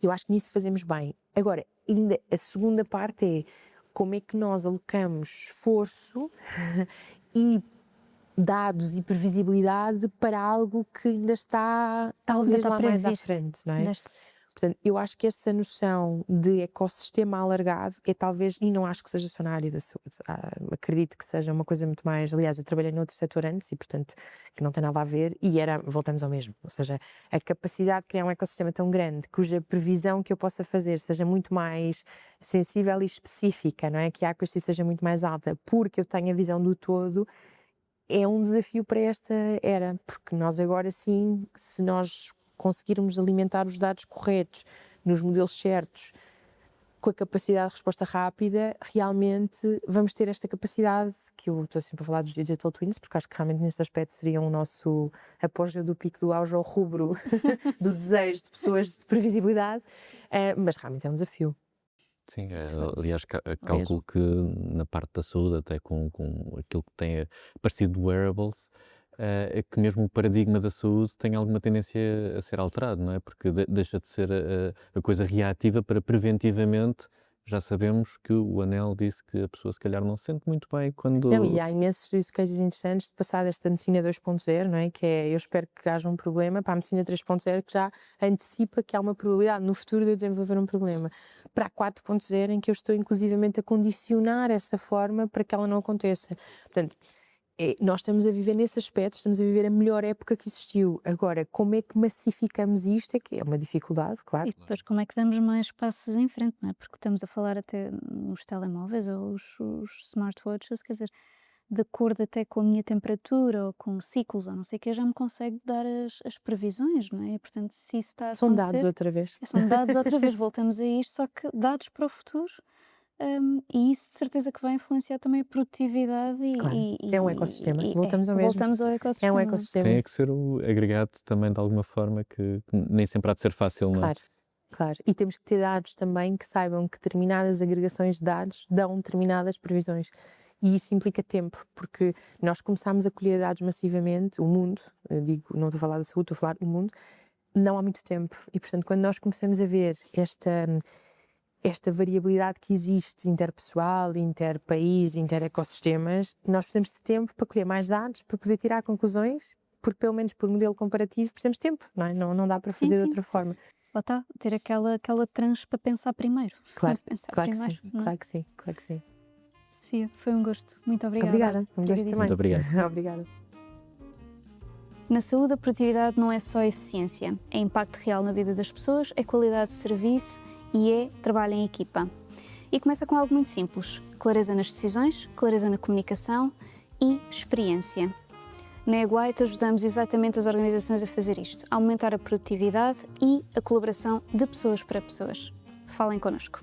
Eu acho que nisso fazemos bem. Agora, ainda a segunda parte é como é que nós alocamos esforço e dados e previsibilidade para algo que ainda está talvez está lá para mais à vir. frente, não é? Neste- Portanto, eu acho que essa noção de ecossistema alargado é talvez, e não acho que seja só na área da saúde, acredito que seja uma coisa muito mais, aliás, eu trabalhei noutro setor antes e, portanto, que não tem nada a ver, voltamos ao mesmo, ou seja, a capacidade de criar um ecossistema tão grande, cuja previsão que eu possa fazer seja muito mais sensível e específica, não é? Que a accuracy seja muito mais alta, porque eu tenho a visão do todo, é um desafio para esta era, porque nós agora sim, se nós conseguirmos alimentar os dados corretos, nos modelos certos, com a capacidade de resposta rápida, realmente vamos ter esta capacidade, que eu estou sempre a falar dos Digital Twins, porque acho que realmente neste aspecto seria o nosso apogeu do pico do auge ao rubro do desejo de pessoas de previsibilidade, mas realmente é um desafio. Sim, aliás, cálculo que na parte da saúde, até com aquilo que tem aparecido de wearables, é que mesmo o paradigma da saúde tem alguma tendência a ser alterado, não é? Porque deixa de ser a coisa reativa para preventivamente já sabemos que o Anel disse que a pessoa se calhar não se sente muito bem quando... Não, e há imensos use cases interessantes de passar desta medicina 2.0, não é? Que é, eu espero que haja um problema, para a medicina 3.0 que já antecipa que há uma probabilidade no futuro de eu desenvolver um problema, para a 4.0 em que eu estou inclusivamente a condicionar essa forma para que ela não aconteça. Portanto, nós estamos a viver nesse aspecto, estamos a viver a melhor época que existiu. Agora, como é que massificamos isto? É que é uma dificuldade, claro. E depois como é que damos mais passos em frente, não é? Porque estamos a falar até nos telemóveis ou os smartwatches, quer dizer, de acordo até com a minha temperatura ou com ciclos ou não sei o que, já me consegue dar as previsões, não é? E, portanto, se isso está a São dados acontecer, outra vez. são dados outra vez, voltamos a isto, só que dados para o futuro. E isso de certeza que vai influenciar também a produtividade Claro, é um ecossistema. Voltamos ao mesmo. Voltamos ao É ecossistema. um não é? ecossistema. Tem que ser o agregado também de alguma forma que nem sempre há de ser fácil, não é? Claro, claro. E temos que ter dados também que saibam que determinadas agregações de dados dão determinadas previsões. E isso implica tempo, porque nós começámos a colher dados massivamente, o mundo, eu digo, não estou a falar da saúde, estou a falar do mundo, não há muito tempo. E, portanto, quando nós começamos a ver esta variabilidade que existe interpessoal, interpaís, interecossistemas, nós precisamos de tempo para colher mais dados, para poder tirar conclusões, porque pelo menos por modelo comparativo precisamos de tempo, não é? Não dá para Sim, fazer de sim. outra forma. Lá está, ter aquela tranche para pensar primeiro. Claro, Pensar claro que primeiro, sim, não é? claro que sim, claro que sim. Sofia, foi um gosto. Muito obrigada. Obrigada, um gosto Obrigadíssima. também. Muito obrigado. Obrigada. Na saúde, a produtividade não é só eficiência, é impacto real na vida das pessoas, é qualidade de serviço e é trabalho em equipa. E começa com algo muito simples: clareza nas decisões, clareza na comunicação e experiência. Na Egg White ajudamos exatamente as organizações a fazer isto, a aumentar a produtividade e a colaboração de pessoas para pessoas. Falem connosco.